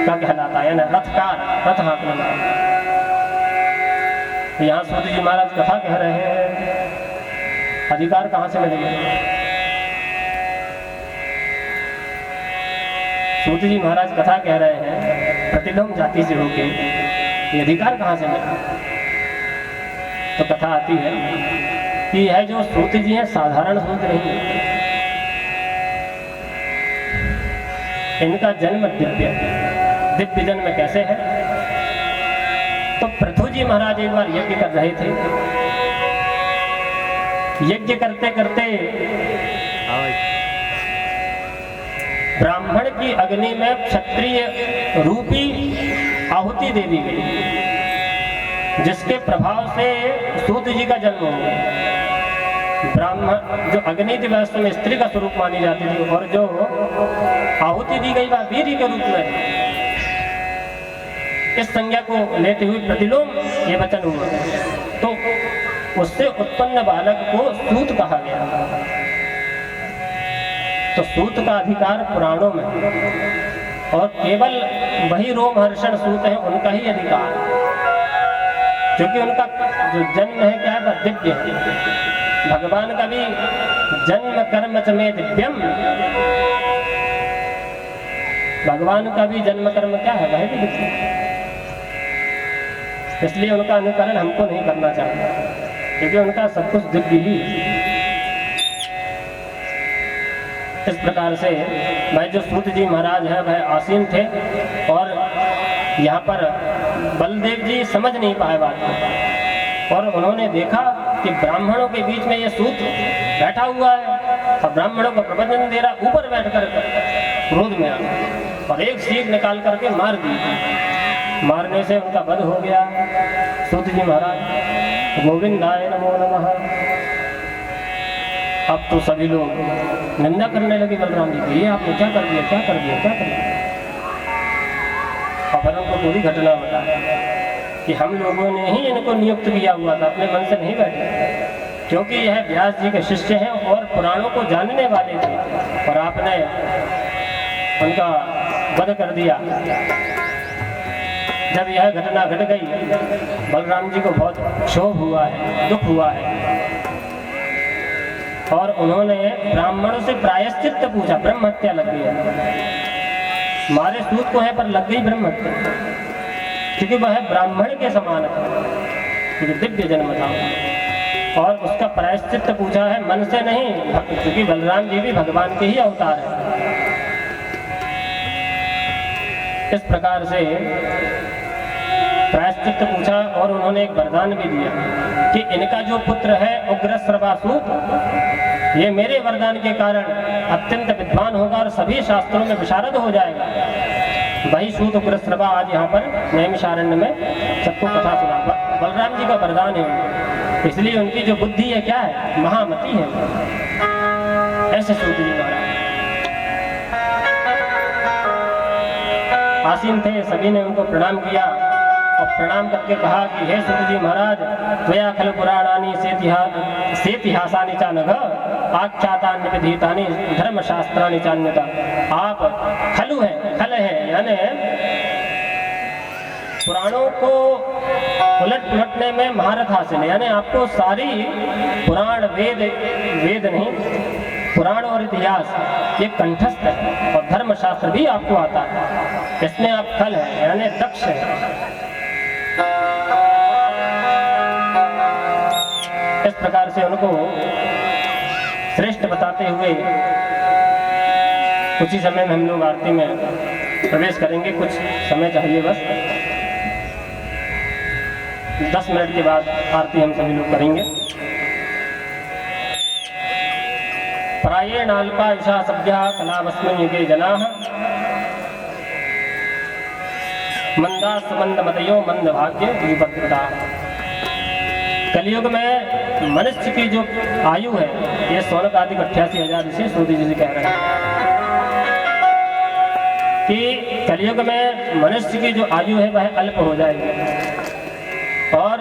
का कहलाता है, यानी रथकार, रथ हाँकने वाला। यहाँ सूत जी महाराज कथा कह रहे हैं, अधिकार कहाँ से मिलेंगे? सूत जी महाराज कथा कह रहे हैं प्रतिलोम जाति से होके ये अधिकार कहाँ से मिले? तो कथा आती है कि यह जो सूत जी हैं साधारण सूत नहीं है, इनका जन्म दिव्य जन्म कैसे है? तो पृथु जी महाराज एक बार यज्ञ कर रहे थे। यज्ञ करते करते ब्राह्मण की अग्नि में क्षत्रिय रूपी आहुति दे दी गई, जिसके प्रभाव से सूत जी का जन्म हो गया। ब्राह्मण जो अग्नि थी वह में स्त्री का स्वरूप मानी जाती थी, और जो आहुति दी गई वह वीर्य के रूप में। इस संज्ञा को लेते हुए प्रतिलोम ये वचन हुआ, तो उससे उत्पन्न बालक को सूत कहा गया। तो सूत का अधिकार पुराणों में, और केवल वही रोमहर्षण सूत है उनका ही अधिकार, क्योंकि उनका जो जन्म है क्या है वह दिव्य है। भगवान का भी जन्म कर्म च में दिव्यम, भगवान का भी जन्म कर्म क्या है वह भी दिव्य है। इसलिए उनका अनुकरण हमको नहीं करना चाहिए, क्योंकि उनका सब कुछ दिव्य ही। इस प्रकार से भाई जो सूत जी महाराज है वह आसीन थे, और यहाँ पर बलदेव जी समझ नहीं पाए बात को, और उन्होंने देखा कि ब्राह्मणों के बीच में ये सूत बैठा हुआ है और ब्राह्मणों को प्रवचन दे रहा, ऊपर बैठकर क्रोध में आ और एक सीख निकाल करके मार दी। मारने से उनका वध हो गया। सूत जी महाराज गोविंदाय नमो नमः। अब तो सभी लोग निंदा करने लगे बलराम जी की, ये आपने क्या कर दिया, क्या कर दिया, क्या कर दिया। और उनको पूरी घटना बता कि हम लोगों ने ही इनको नियुक्त किया हुआ था, अपने मन से नहीं बैठे, क्योंकि यह व्यास जी के शिष्य हैं और पुराणों को जानने वाले थे, और आपने उनका वध कर दिया। जब यह घटना घट गई बलराम जी को बहुत क्षोभ हुआ है, दुख हुआ है, और उन्होंने ब्राह्मणों से प्रायश्चित पूछा। ब्रह्म हत्या लग गई है, मारे सूत को है पर लग गई ब्रह्म हत्या, क्योंकि वह ब्राह्मण के समान था, क्योंकि दिव्य जन्म था, और उसका प्रायश्चित पूछा है मन से नहीं, क्योंकि बलराम जी भी भगवान के ही अवतार है। इस प्रकार से प्रायश्चित पूछा, और उन्होंने एक वरदान भी दिया कि इनका जो पुत्र है उग्रश्रवासूत, ये मेरे वरदान के कारण अत्यंत विद्वान होगा और सभी शास्त्रों में विशारद हो जाएगा। वही सूत उग्रश्रवा आज यहाँ पर नैमिषारण्य में सबको कथा सुना। बलराम जी का वरदान है, इसलिए उनकी जो बुद्धि है क्या है, महामती है। ऐसे सूत जी महाराज आसीन थे, सभी ने उनको प्रणाम किया और प्रणाम करके कहा कि हे सूत जी महाराज, त्वया खल पुराणानि सेतिहासानि च नघ आख्यातानि विधितानि धर्मशास्त्राणि चान्यथा। आप खलु हैं, खल है, यानी पुराणों को उलट पुलटने में महारत हासिल है, यानी आपको सारी पुराण वेद नहीं, पुराण और इतिहास ये कंठस्थ है, और धर्मशास्त्र भी आपको आता है, इसमें आप खल हैं, यानी दक्ष हैं। इस प्रकार से उनको श्रेष्ठ बताते हुए कुछ ही समय में हम लोग आरती में प्रवेश करेंगे। कुछ समय चाहिए, बस 10 मिनट के बाद आरती हम सभी लोग करेंगे। प्रायेणाल्पा ईशा सभ्या कलावस्मिन् युगे जनाः मंदासमंदमतयो मंदभाग्य विपत्ता। कलयुग में मनुष्य की जो आयु है ये 16,88,000 इसे सूत जी कह रहे हैं कि कलयुग में मनुष्य की जो आयु है वह अल्प हो जाएगी, और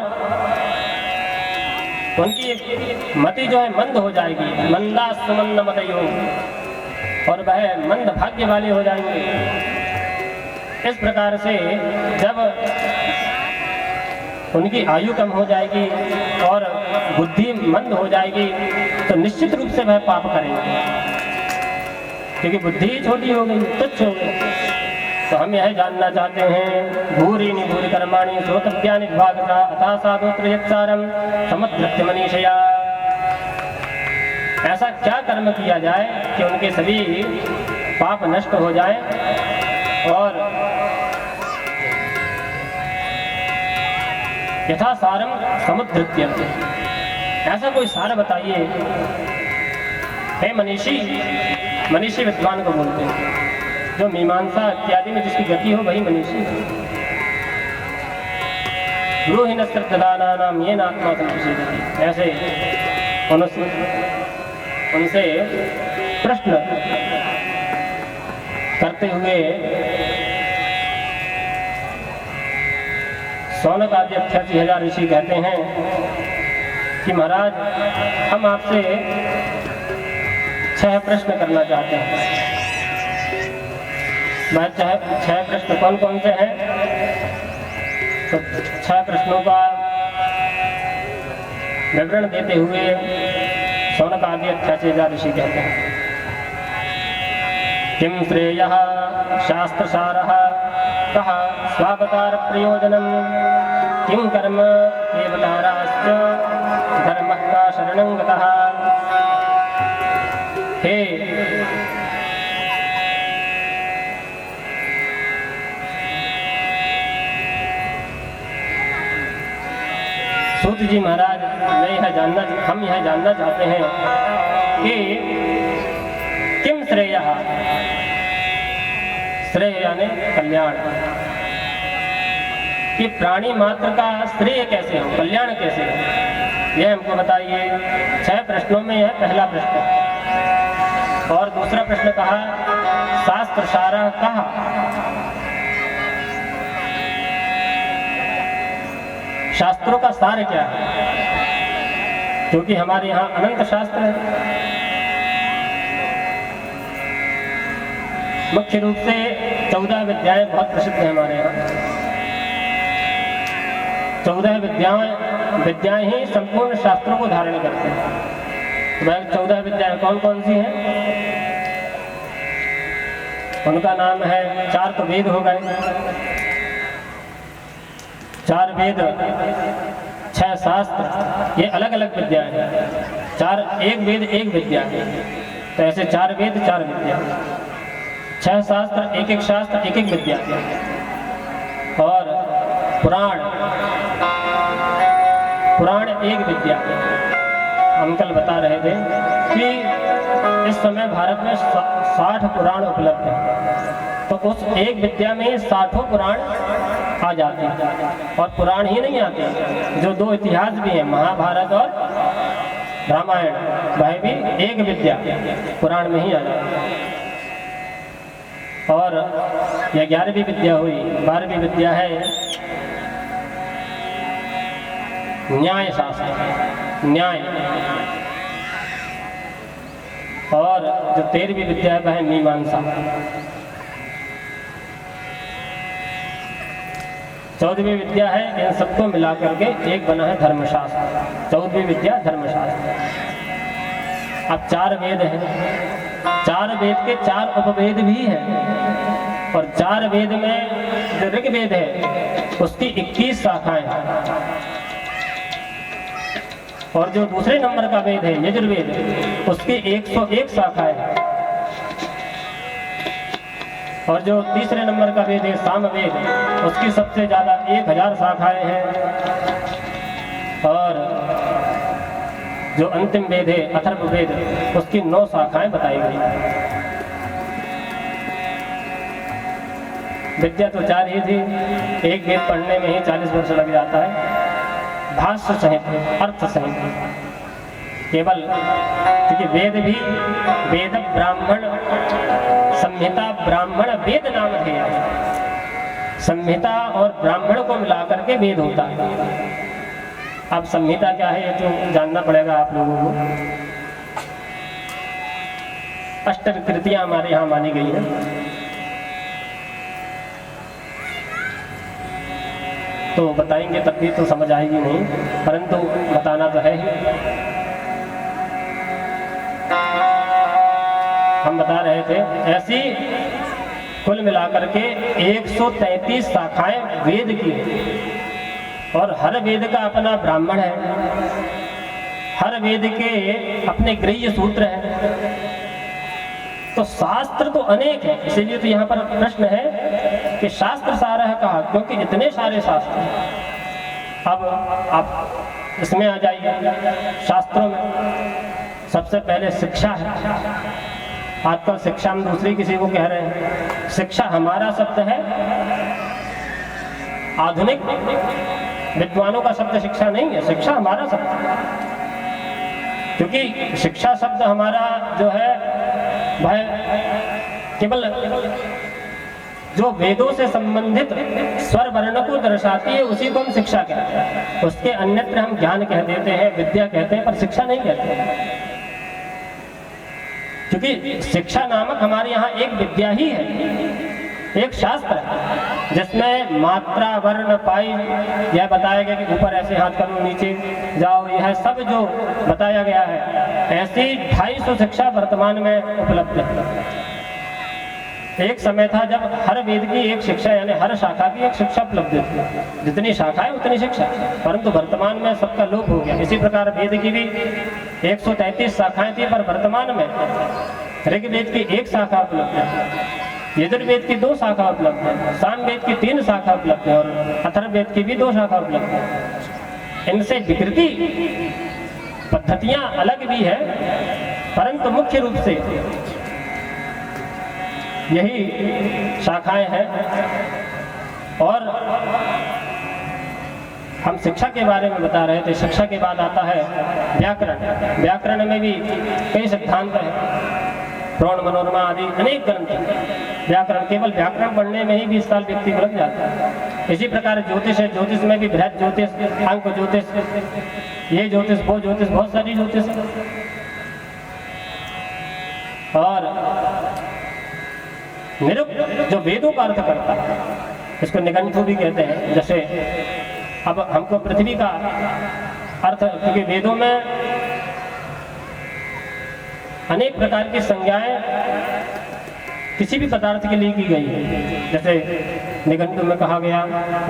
उनकी मति जो है मंद हो जाएगी, मंदा सुमंद मतयो, और वह मंद भाग्य वाले हो जाएंगे। इस प्रकार से जब उनकी आयु कम हो जाएगी और बुद्धि मंद हो जाएगी तो निश्चित रूप से वह पाप करेंगे, क्योंकि बुद्धि छोटी हो गई, तुच्छ हो गई। तो हम यह जानना चाहते हैं, भूरिनी भूरि कर्माणि श्रोतव्यानि विभागतः अतः साधोत्र यत्सारं समुद्धृत्य मनीषया। ऐसा क्या कर्म किया जाए कि उनके सभी पाप नष्ट हो जाए और यथा सारम समुद्धृत्य, ऐसा कोई सार बताइए। हे मनीषी, मनीषी विद्वान को बोलते हैं, जो मीमांसा इत्यादि में जिसकी गति हो वही मनीषी। ब्रूहिणस्त्रदानानाम येन आत्मा संप्रसीदति, ऐसे उनसे प्रश्न करते हुए शौनक आदि 88,000 ऋषि कहते हैं कि महाराज हम आपसे 6 प्रश्न करना चाहते हैं। मैं 6 प्रश्न कौन कौन से हैं? तो 6 प्रश्नों का विवरण देते हुए शौनक आदि 88,000 ऋषि कहते हैं, किं श्रेयः शास्त्रसारः कः स्वावतार प्रयोजनम किं कर्म देवताराश्च धर्मः का शरणं गतः। हे सूत जी महाराज, हम यह जानना चाहते हैं कि किम श्रेयः, श्रेय यानी कल्याण, कि प्राणी मात्र का श्रेय कैसे हो, कल्याण कैसे हो, यह हमको बताइए। 6 प्रश्नों में यह पहला प्रश्न। और दूसरा प्रश्न कहा शास्त्र सारा कहा, शास्त्रों का सार क्या है, क्योंकि हमारे यहाँ अनंत शास्त्र है। मुख्य रूप से 14 विद्याएं बहुत प्रसिद्ध है हमारे यहाँ। 14 विद्याएं ही संपूर्ण शास्त्रों को धारण करते हैं। वह 14 विद्याएं कौन कौन सी हैं? उनका नाम है, 4 तो वेद हो गए, 4 वेद, 6 शास्त्र, ये अलग अलग विद्याएं हैं। 4 एक वेद एक विद्या, तो ऐसे 4 वेद 4 विद्या, 6 शास्त्र एक एक शास्त्र एक एक विद्या, और पुराण एक विद्या। हम कल बता रहे थे कि इस समय भारत में 60 पुराण उपलब्ध हैं, तो उस एक विद्या में 60 पुराण आ जाते हैं। और पुराण ही नहीं आते, जो 2 इतिहास भी हैं, महाभारत और रामायण, वह भी एक विद्या पुराण में ही आ जाते हैं। और यह 11वीं विद्या हुई। 12वीं विद्या है न्याय शास्त्र, न्याय। और जो 13वीं विद्या है वह है मीमांसा। 14वीं विद्या है, इन सबको मिलाकर के एक बना है धर्मशास्त्र। 14वीं विद्या धर्मशास्त्र। अब 4 वेद हैं, 4 वेद के 4 उपवेद भी हैं, और 4 वेद में जो ऋग्वेद है उसकी 21 शाखाएं हैं, और जो दूसरे नंबर का वेद है यजुर्वेद, उसकी 101 शाखाएं हैं, और जो तीसरे नंबर का वेद है सामवेद, उसकी सबसे ज्यादा 1000 शाखाएं हैं, और जो अंतिम वेद है अथर्ववेद, उसकी 9 शाखाएं बताई गई। विद्या तो 4 ही थी, एक वेद पढ़ने में ही 40 वर्ष लग जाता है। भाष्य सहित, अर्थ सहित, केवल, क्योंकि वेद भी वेद ब्राह्मण संहिता ब्राह्मण वेद नाम है। संहिता और ब्राह्मण को मिलाकर के वेद होता है। अब संहिता क्या है ये तो जानना पड़ेगा आप लोगों को। अष्टविकृतियां हमारे यहाँ मानी गई है। तो बताएंगे तब भी तो समझ आएगी नहीं, परंतु बताना तो है ही। हम बता रहे थे ऐसी कुल मिलाकर के 133 शाखाएं वेद की हैं और हर वेद का अपना ब्राह्मण है, हर वेद के अपने गृह्य सूत्र हैं। तो शास्त्र तो अनेक है, इसीलिए तो यहाँ पर प्रश्न है कि शास्त्र सारा है कहा, क्योंकि इतने सारे शास्त्र हैं। अब आप इसमें आ जाइए, शास्त्रों में सबसे पहले शिक्षा है। आजकल शिक्षा हम दूसरी किसी को कह रहे हैं, शिक्षा हमारा शब्द है, आधुनिक विद्वानों का शब्द शिक्षा नहीं है, शिक्षा हमारा शब्द है। क्योंकि शिक्षा शब्द हमारा जो है वह केवल जो वेदों से संबंधित स्वर वर्ण को दर्शाती है उसी को हम शिक्षा कहते हैं। उसके अन्यत्र हम ज्ञान कह देते हैं, विद्या कहते हैं, पर शिक्षा नहीं कहते हैं। क्योंकि शिक्षा नामक हमारे यहाँ एक विद्या ही है, एक शास्त्र है जिसमें मात्रा वर्ण पाई यह बताया गया कि ऊपर ऐसे हाथ करो नीचे जाओ, यह सब जो बताया गया है, ऐसी 250 शिक्षा वर्तमान में उपलब्ध है। एक समय था जब हर वेद की एक शिक्षा यानी हर शाखा की एक शिक्षा उपलब्ध थी, जितनी शाखाएं उतनी शिक्षा, परंतु वर्तमान में सबका लोप हो गया। इसी प्रकार वेद की भी 133 शाखाएं थी, पर वर्तमान में ऋग्वेद की एक शाखा उपलब्ध है, यजुर्वेद की 2 शाखा उपलब्ध है, सामवेद की 3 शाखा उपलब्ध है और अथर्ववेद की भी 2 शाखा उपलब्ध है। इनसे विकृति पद्धतियां अलग भी है, परंतु मुख्य रूप से यही शाखाएं हैं। और हम शिक्षा के बारे में बता रहे थे। शिक्षा के बाद आता है व्याकरण। व्याकरण में भी कई सिद्धांत हैं, प्रौढ़ मनोरमा आदि अनेक ग्रंथ हैं। व्याकरण, केवल व्याकरण पढ़ने में ही 20 साल व्यक्ति को लग जाता है। इसी प्रकार ज्योतिष है, ज्योतिष में भी बृहद ज्योतिष, अंक ज्योतिष, ये ज्योतिष वो ज्योतिष, बहुत सारी ज्योतिष है। और निरुक्त जो वेदों का अर्थ करता है, इसको निघंटु भी कहते हैं। जैसे अब हमको पृथ्वी का अर्थ, क्योंकि वेदों में अनेक प्रकार की संज्ञाएं किसी भी पदार्थ के लिए की गई है। जैसे निघंटु में कहा गया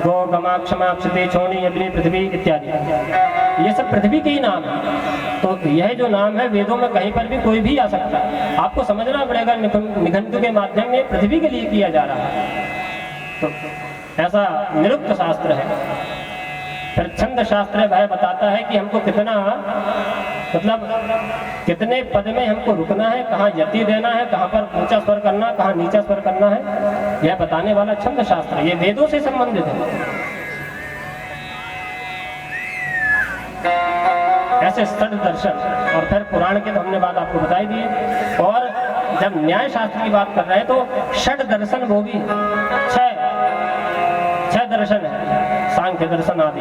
गो गमा क्षमा क्षति छोणी अग्नि पृथ्वी इत्यादि, ये सब पृथ्वी के ही नाम है। तो यह जो नाम है वेदों में कहीं पर भी कोई भी आ सकता है। आपको समझना पड़ेगा निघंटु के माध्यम में पृथ्वी के लिए किया जा रहा है। तो ऐसा निरुक्त शास्त्र है। फिर छंद शास्त्र वह बताता है कि हमको कितना, मतलब कितने पद में हमको रुकना है, कहाँ यति देना है, कहाँ पर ऊंचा स्वर करना, कहाँ नीचा स्वर करना है, यह बताने वाला छंद शास्त्र, ये वेदों से संबंधित है। ऐसे षड दर्शन और फिर पुराण के तो हमने बात आपको बताई दी। और जब न्याय शास्त्र की बात कर रहे हैं तो षड दर्शन वो भी 6 दर्शन है, सांख्य दर्शन आदि।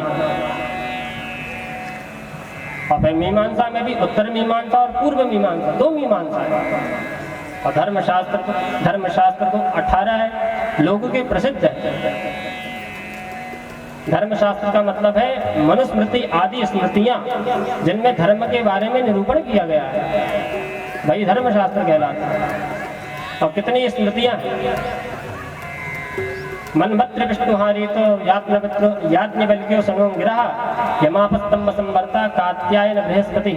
और फिर मीमांसा में भी उत्तर मीमांसा और पूर्व मीमांसा, 2 मीमांसा है। और धर्मशास्त्र तो 18 लोगों के प्रसिद्ध है। धर्मशास्त्र का मतलब है मनुस्मृति आदि स्मृतियां जिनमें धर्म के बारे में निरूपण किया गया है, वही धर्मशास्त्र कहलाता है। और कितनी स्मृतियां हैं, मनभद्र विष्णुहारी तो याज्ञवल्क्यो सनोम गिरहा यमापस्तंभ संवर्ता कात्यायन बृहस्पति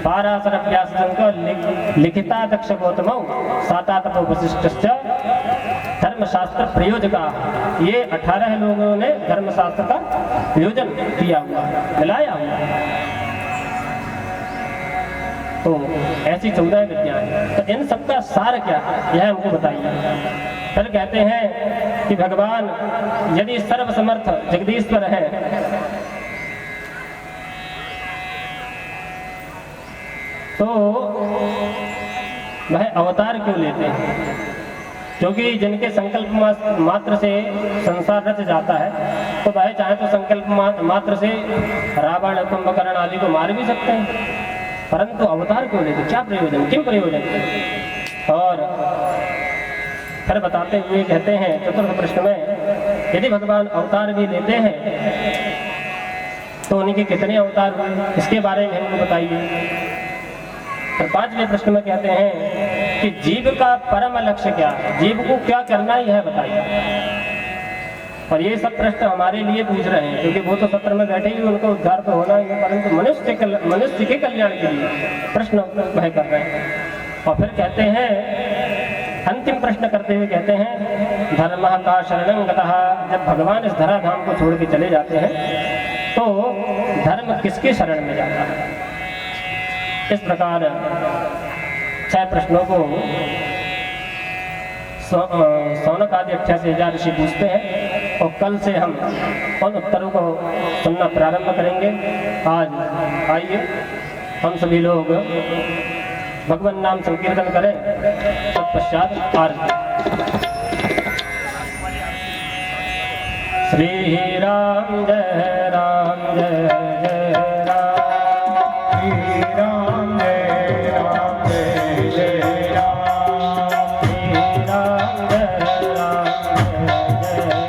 पाराशर व्यास लिखिता दक्ष गौतमौ सातातपो वसिष्ठश्च धर्मशास्त्र प्रयोजका। ये 18 लोगों ने धर्मशास्त्र का प्रयोजन किया हुआ, मिलाया हुआ। तो ऐसी 14 विद्याएं हैं। तो इन सबका सार क्या है यह हमको बताइए। फिर कहते हैं कि भगवान यदि सर्वसमर्थ जगदीश्वर है तो वह अवतार क्यों लेते हैं? क्योंकि जिनके संकल्प मात्र से संसार रच जाता है, तो वह चाहे तो संकल्प मात्र से रावण कुंभकर्ण आदि को मार भी सकते हैं, परंतु अवतार क्यों लेते? क्या प्रयोजन, किम प्रयोजन? और फिर बताते हुए कहते हैं चतुर्थ प्रश्न में यदि भगवान अवतार भी लेते हैं तो उनके कितने अवतार हुए, इसके बारे में हमको बताइए। और 5वें प्रश्न में कहते हैं कि जीव का परम लक्ष्य क्या है, जीव को क्या करना ही है बताइए। और ये सब प्रश्न हमारे लिए पूछ रहे हैं, क्योंकि वो तो सत्र में बैठे ही उनको उद्धार तो होना ही है, परंतु मनुष्य के कल्याण के लिए प्रश्न वह कर रहे हैं। और फिर कहते हैं, अंतिम प्रश्न करते हुए कहते हैं, धर्म का शरणं गतः, जब भगवान इस धराधाम को छोड़ के चले जाते हैं तो धर्म किसके शरण में जाता है। इस प्रकार 6 प्रश्नों को सौनक आदि 88,000 ऋषि पूछते हैं और कल से हम उन उत्तरों को सुनना प्रारंभ करेंगे। आज आइए हम सभी लोग भगवान नाम संकीर्तन करें, तत्पश्चात आरती। श्री राम जय राम जय जय राम, श्री राम